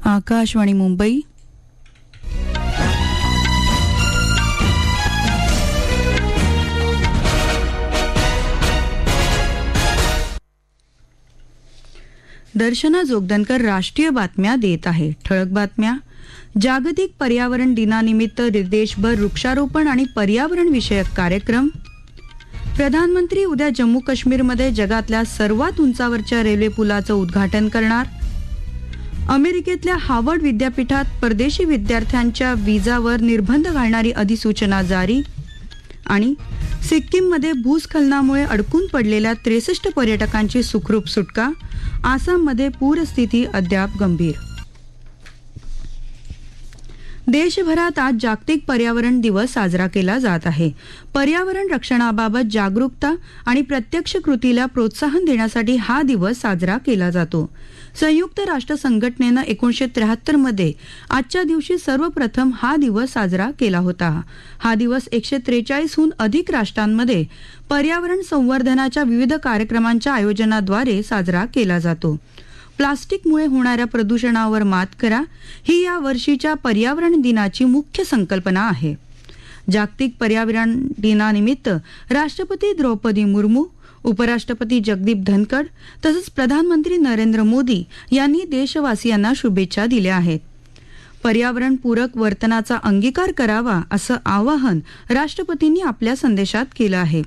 आकाशवाणी मुंबई. दर्शना जोगदनकर राष्ट्रीय बातम्या देत आहे. ठळक बातम्या. जागतिक पर्यावरण दिनानिमित्त देशभर वृक्षारोपण आणि पर्यावरण विषयक कार्यक्रम. प्रधानमंत्री उद्या जम्मू काश्मीरमध्ये जगातल्या सर्वात उंचावरच्या रेल्वे पुलाचं उद्घाटन करणार. अमेरिकेतल्या हार्वर्ड विद्यापीठात परदेशी विद्यार्थ्यांच्या विजावर निर्बंध घालणारी अधिसूचना जारी. आणि सिक्कीममध्ये भूस्खलनामुळे अडकून पडलेल्या 63 पर्यटकांची सुखरूप सुटका. आसाममध्ये पूरस्थिती अद्याप गंभीर. देशभरात आज जागतिक पर्यावरण दिवस साजरा केला जात आहे. पर्यावरण रक्षणाबाबत जागरूकता आणि प्रत्यक्ष कृतीला प्रोत्साहन देण्यासाठी हा दिवस साजरा केला जातो. संयुक्त राष्ट्र संघटनेनं 1973 मध्ये आजच्या दिवशी सर्वप्रथम हा दिवस साजरा केला होता. हा दिवस 143हून अधिक राष्ट्रांमध्ये पर्यावरण संवर्धनाच्या विविध कार्यक्रमांच्या आयोजनाद्वारे साजरा केला जातो. प्लास्टिकमुळे होणाऱ्या प्रदूषणावर मात करा ही या वर्षीच्या पर्यावरण दिनाची मुख्य संकल्पना आहे. जागतिक पर्यावरण दिनानिमित्त राष्ट्रपती द्रौपदी मुर्मू, उपराष्ट्रपती जगदीप धनखड तसंच प्रधानमंत्री नरेंद्र मोदी यांनी देशवासियांना शुभेच्छा दिल्या आहेत. पर्यावरणपूरक वर्तनाचा अंगीकार करावा असं आवाहन राष्ट्रपतींनी आपल्या संदेशात केलं आहे.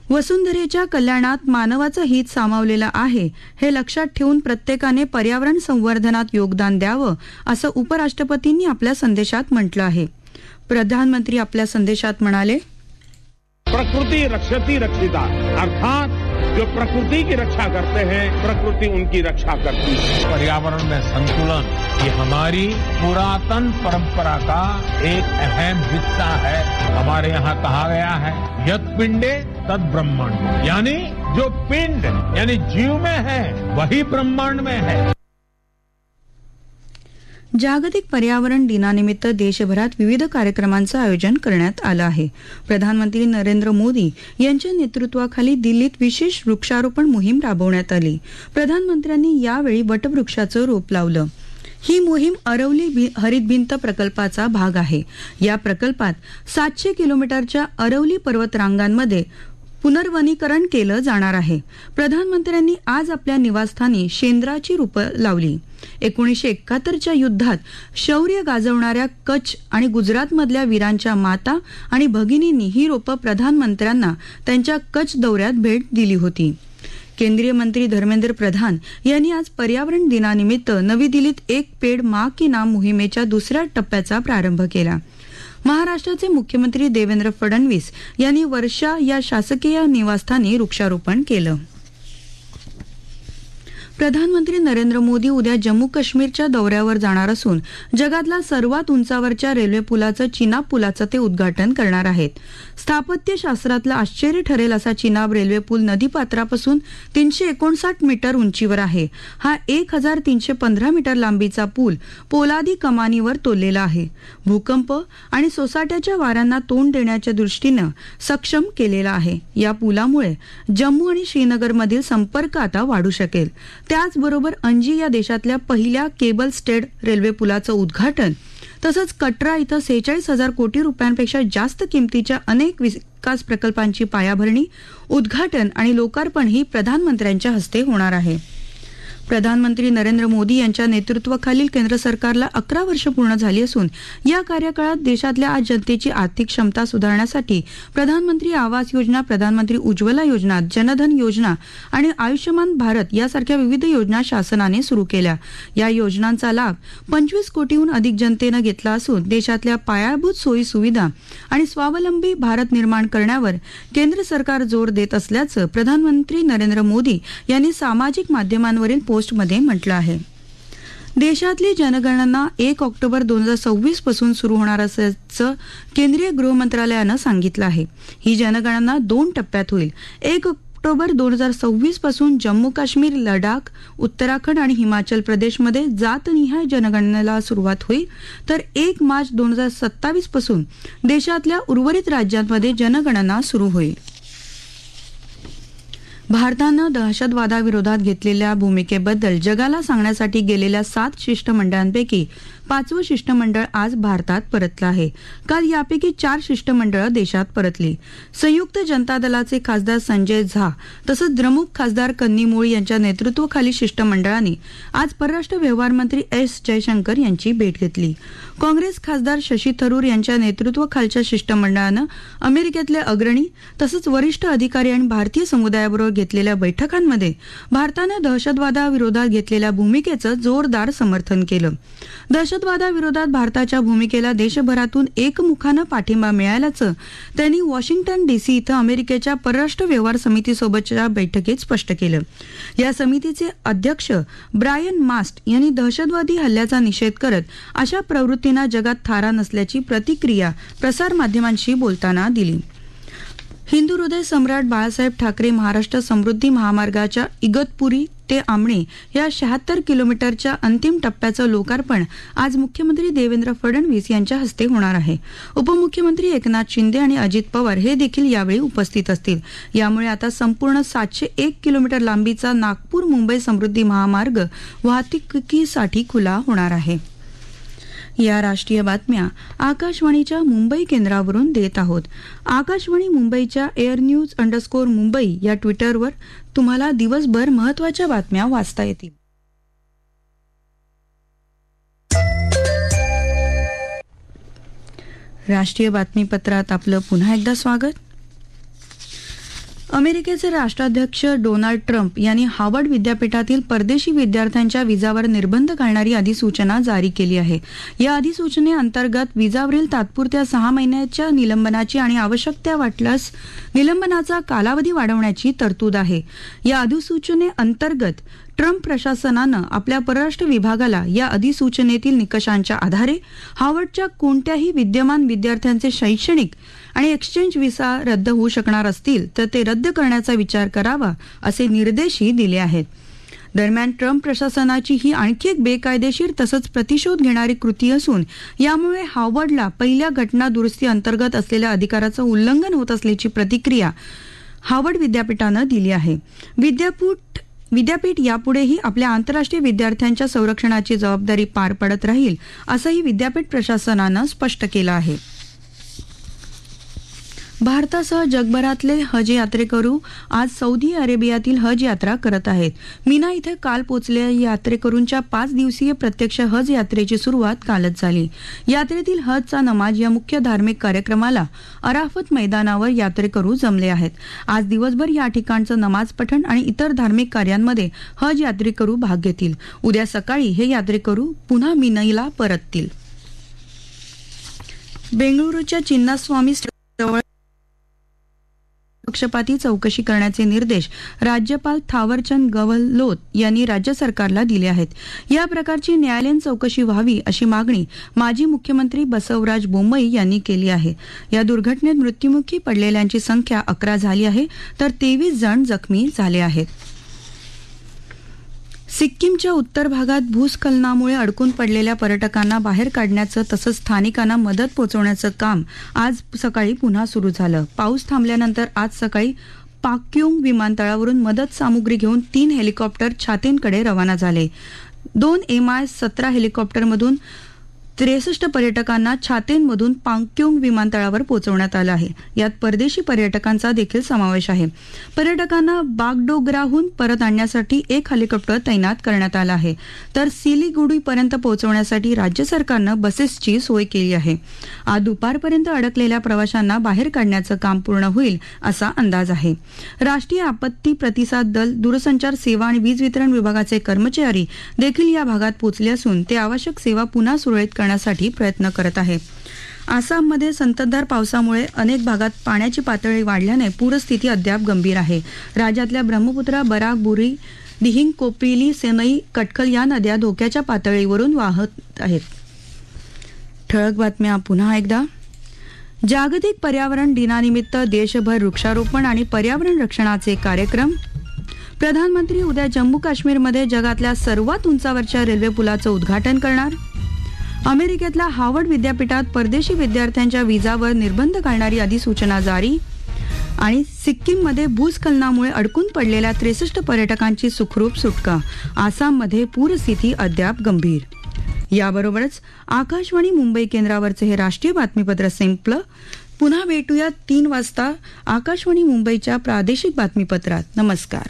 वसुंधरेच्या कल्याणात मानवाचं हित सामावलेलं आहे हे लक्षात ठेवून प्रत्येकाने पर्यावरण संवर्धनात योगदान द्यावं असं उपराष्ट्रपतींनी आपल्या संदेशात म्हटलं आहे. प्रधानमंत्री आपल्या संदेशात म्हणाले, प्रकृति रक्षति रक्षिता, अर्थात जो प्रकृति की रक्षा करते हैं प्रकृति उनकी रक्षा करती है. पर्यावरण में संतुलन ये हमारी पुरातन परंपरा का एक अहम हिस्सा है. हमारे यहाँ कहा गया है यत् पिंडे तद ब्रह्मांड, यानी जो पिंड यानी जीव में है वही ब्रह्मांड में है. जागतिक पर्यावरण दिनानिमित्त देशभरात विविध कार्यक्रमांचं आयोजन करण्यात आलं आहे. प्रधानमंत्री नरेंद्र मोदी यांच्या नेतृत्वाखाली दिल्लीत विशेष वृक्षारोपण मोहीम राबवण्यात आली. प्रधानमंत्र्यांनी यावेळी वटवृक्षाचं रोप लावलं. ही मोहीम अरवली हरित भिंत प्रकल्पाचा भाग आहे. या प्रकल्पात 700 किलोमीटरच्या अरवली पर्वतरांगांमध्ये पुनर्वनीकरण केलं जाणार आहे. प्रधानमंत्र्यांनी आज आपल्या निवासस्थानी शेंद्राची रोपं लावली. 1971च्या युद्धात शौर्य गाजवणाऱ्या कच्छ आणि गुजरातमधल्या वीरांच्या माता आणि भगिनींनी ही रोपं प्रधानमंत्र्यांना त्यांच्या कच्छ दौऱ्यात भेट दिली होती. केंद्रीय मंत्री धर्मेंद्र प्रधान यांनी आज पर्यावरण दिनानिमित्त नवी दिल्लीत एक पेड माँ के नाम मोहिमेच्या दुसऱ्या टप्प्याचा प्रारंभ केला. महाराष्ट्राचे मुख्यमंत्री देवेंद्र फडणवीस यांनी वर्षा या शासकीय निवासस्थानी वृक्षारोपण केलं. प्रधानमंत्री नरेंद्र मोदी उद्या जम्मू काश्मीरच्या दौऱ्यावर जाणार असून जगातल्या सर्वात उंचावरच्या रेल्वे पुलाचं चिनाब पुलाचं ते उद्घाटन करणार आहेत. स्थापत्यशास्त्रातलं आश्चर्य ठरेल असा चिनाब रेल्वे पूल नदीपात्रापासून 359 मीटर उंचीवर आहे. हा 1315 मीटर लांबीचा पूल पोलादी कमानीवर तोललेला आहे. भूकंप आणि सोसाट्याच्या वाऱ्यांना तोंड देण्याच्या दृष्टीनं सक्षम केलेला आहे. या पुलामुळे जम्मू आणि श्रीनगरमधील संपर्क आता वाढू शकेल. त्याचबरोबर अंजी या देशातल्या पहिल्या केबल स्टेड रेल्वे पुलाचं उद्घाटन तसंच कटरा इथं 46,000 कोटी रुपयांपेक्षा जास्त किमतीच्या अनेक विकास प्रकल्पांची पायाभरणी, उद्घाटन आणि लोकार्पण ही प्रधानमंत्र्यांच्या हस्ते होणार आहे. प्रधानमंत्री नरेंद्र मोदी यांच्या नेतृत्वाखालील केंद्र सरकारला 11 वर्ष पूर्ण झाली असून या कार्यकाळात देशातल्या आज जनतेची आर्थिक क्षमता सुधारण्यासाठी प्रधानमंत्री आवास योजना, प्रधानमंत्री उज्ज्वला योजना, जनधन योजना आणि आयुष्यमान भारत यासारख्या विविध योजना शासनाने सुरू केल्या. या योजनांचा लाभ 25 कोटीहून अधिक जनतेनं घेतला असून देशातल्या पायाभूत सोयी सुविधा आणि स्वावलंबी भारत निर्माण करण्यावर केंद्र सरकार जोर देत असल्याचं प्रधानमंत्री नरेंद्र मोदी यांनी सामाजिक माध्यमांवरील पोस्टमध्ये म्हटलं आहे. देशातली जनगणना 1 ऑक्टोबर 2026 पासून सुरू होणार असल्याचं केंद्रीय गृह मंत्रालयानं सांगितलं आहे. ही जनगणना 2 टप्प्यात होईल. 1 ऑक्टोबर 2026 पासून जम्मू काश्मीर, लडाख, उत्तराखंड आणि हिमाचल प्रदेशमध्ये जातनिहाय जनगणनेला सुरुवात होईल तर 1 मार्च 2027 पासून देशातल्या उर्वरित राज्यांमध्ये जनगणना सुरू होईल. भारतानं दहशतवादाविरोधात घेतलेल्या भूमिकेबद्दल जगाला सांगण्यासाठी गेलेल्या 7 शिष्टमंडळांपैकी 5वं शिष्टमंडळ आज भारतात परतलं आहे. काल यापैकी 4 शिष्टमंडळं देशात परतली. संयुक्त जनता दलाचे खासदार संजय झा तसंच द्रमुक खासदार कन्नीमोळ यांच्या नेतृत्वाखाली शिष्टमंडळाने आज परराष्ट्र व्यवहार मंत्री एस जयशंकर यांची भेट घेतली. काँग्रेस खासदार शशी थरूर यांच्या नेतृत्वाखालच्या शिष्टमंडळानं अमेरिकेतले अग्रणी तसंच वरिष्ठ अधिकारी आणि भारतीय समुदायाबरोबर घेतलेल्या बैठकांमध्ये भारतानं दहशतवादाविरोधात घेतलेल्या भूमिकेचं जोरदार समर्थन केलं. दहशतवादाविरोधात भारताच्या भूमिकेला देशभरातून एकमुखानं पाठिंबा मिळाल्याचं त्यांनी वॉशिंग्टन डीसी इथं अमेरिकेच्या परराष्ट्र व्यवहार समितीसोबतच्या बैठकीत स्पष्ट केलं. या समितीचे अध्यक्ष ब्रायन मास्ट यांनी दहशतवादी हल्ल्याचा निषेध करत अशा प्रवृत्तींना जगात थारा नसल्याची प्रतिक्रिया प्रसारमाध्यमांशी बोलताना दिली. हिंदू हृदय सम्राट बाळासाहेब ठाकरे महाराष्ट्र समृद्धी महामार्गाच्या इगतपुरी ते आमणे या 76 किलोमीटरच्या अंतिम टप्प्याचं लोकार्पण आज मुख्यमंत्री देवेंद्र फडणवीस यांच्या हस्ते होणार आहे. उपमुख्यमंत्री एकनाथ शिंदे आणि अजित पवार हे देखील यावेळी उपस्थित असतील. यामुळे आता संपूर्ण 701 किलोमीटर लांबीचा नागपूर मुंबई समृद्धी महामार्ग वाहतुकीसाठी खुला होणार आहे. या राष्ट्रीय बातम्या आकाशवाणीच्या मुंबई केंद्रावरून देत आहोत. आकाशवाणी मुंबईच्या airnews_मुंबई या ट्विटरवर तुम्हाला दिवसभर महत्त्वाच्या बातम्या वाचता येतील. राष्ट्रीय बातमीपत्रात आपलं पुन्हा एकदा स्वागत. अमेरिकेचे राष्ट्राध्यक्ष डोनाल्ड ट्रम्प यांनी हार्वर्ड विद्यापीठातील परदेशी विद्यार्थ्यांच्या विजावर निर्बंध घालणारी अधिसूचना जारी केली आहे. या अधिसूचनेअंतर्गत विजावरील तात्पुरत्या 6 महिन्याच्या निलंबनाची आणि आवश्यकता वाटल्यास निलंबनाचा कालावधी वाढवण्याची तरतूद आहे. या अधिसूचनेअंतर्गत ट्रम्प प्रशासनानं आपल्या परराष्ट्र विभागाला या अधिसूचनेतील निकषांच्या आधारे हार्वर्डच्या कोणत्याही विद्यमान विद्यार्थ्यांचे शैक्षणिक आणि एक्सचेंज व्हिसा रद्द होऊ शकणार असतील तर ते रद्द करण्याचा विचार करावा असे निर्देशही दिले आहेत. दरम्यान ट्रम्प प्रशासनाची ही आणखी एक बेकायदेशीर तसंच प्रतिशोध घेणारी कृती असून यामुळे हार्वर्डला पहिल्या घटना दुरुस्ती अंतर्गत असलेल्या अधिकाराचं उल्लंघन होत असल्याची प्रतिक्रिया हार्वर्ड विद्यापीठानं दिली आहे. विद्यापीठ यापुढेही आपल्या आंतरराष्ट्रीय विद्यार्थ्यांच्या संरक्षणाची जबाबदारी पार पाडत राहील असंही विद्यापीठ प्रशासनानं स्पष्ट केलं आहे. भारतासह जगभरातले हज यात्रेकरू आज सौदी अरेबियातील हज यात्रा करत आहेत. मीना इथे काल पोचलेल्या यात्रेकरूंच्या 5 दिवसीय प्रत्यक्ष हज यात्रेची सुरुवात कालच झाली. यात्रेतील हजचा नमाज या मुख्य धार्मिक कार्यक्रमाला अराफत मैदानावर यात्रेकरू जमले आहेत. आज दिवसभर या ठिकाणचं नमाज पठण आणि इतर धार्मिक कार्यांमध्ये हज यात्रेकरू भाग घेतील. उद्या सकाळी हे यात्रेकरू पुन्हा मिनाईला परततील. बेंगळुरूच्या चिन्नास्वामी जवळ पक्षपाती चौकशी करण्याचे निर्देश राज्यपाल थावरचंद गहलोत यांनी राज्य सरकारला दिले आहेत. या प्रकारची न्यायालयीन चौकशी व्हावी अशी मागणी माजी मुख्यमंत्री बसवराज बोम्मई यांनी केली आहे. या दुर्घटनेत मृत्युमुखी पडलेल्यांची संख्या 11 झाली आहे तर 23 जण जखमी झाले आहेत. सिक्कीमच्या उत्तर भागात भूस्खलनामुळे अडकून पडलेल्या पर्यटकांना बाहेर काढण्याचं तसंच स्थानिकांना मदत पोहोचवण्याचं काम आज सकाळी पुन्हा सुरू झालं. पाऊस थांबल्यानंतर आज सकाळी पाक्योंग विमानतळावरून मदत सामुग्री घेऊन 3 हेलिकॉप्टर छातींकडे रवाना झाले. 2 MI-17 हेलिकॉप्टरमधून 63 पर्यटकांना छातेनमधून पाक्योंग विमानतळावर पोहोचवण्यात आलं आहे. यात परदेशी पर्यटकांचा देखील समावेश आहे. पर्यटकांना बागडोगराहून परत आणण्यासाठी 1 हेलिकॉप्टर तैनात करण्यात आलं आहे तर सिलिगुडीपर्यंत पोहोचवण्यासाठी राज्य सरकारनं बसेसची सोय केली आहे. आज दुपारपर्यंत अडकलेल्या प्रवाशांना बाहेर काढण्याचं काम पूर्ण होईल असा अंदाज आहे. राष्ट्रीय आपत्ती प्रतिसाद दल, दूरसंचार सेवा आणि वीज वितरण विभागाचे कर्मचारी देखील या भागात पोहोचले असून ते आवश्यक सेवा पुन्हा सुरळीत करण्यासाठी प्रयत्न करत आहे. आसाममध्ये संततधार पावसामुळे अनेक भागात पाण्याची पातळी वाढल्याने पूरस्थिती अद्याप गंभीर आहे. राज्यातल्या ब्रह्मपुत्रा, बराक, बुरी, दिहिंग, कोपिली, सेनई, कटखल या नद्या धोक्याच्या पातळीवरून वाहत आहेत. ठळक बातम्या पुन्हा एकदा. जागतिक पर्यावरण दिनानिमित्त देशभर वृक्षारोपण आणि पर्यावरण रक्षणाचे कार्यक्रम. प्रधानमंत्री उद्या जम्मू काश्मीरमध्ये जगातल्या सर्वात उंचावरच्या रेल्वे पुलाचं उद्घाटन करणार. अमेरिकेतल्या हार्वर्ड विद्यापीठात परदेशी विद्यार्थ्यांच्या विजावर निर्बंध घालणारी अधिसूचना जारी. आणि सिक्कीममध्ये भूस्खलनामुळे अडकून पडलेल्या 63 पर्यटकांची सुखरूप सुटका. आसाममध्ये पूरस्थिती अद्याप गंभीर. याबरोबरच आकाशवाणी मुंबई केंद्रावरचे हे राष्ट्रीय बातमीपत्र संपलं. पुन्हा भेटूया 3 वाजता आकाशवाणी मुंबईच्या प्रादेशिक बातमीपत्रात. नमस्कार.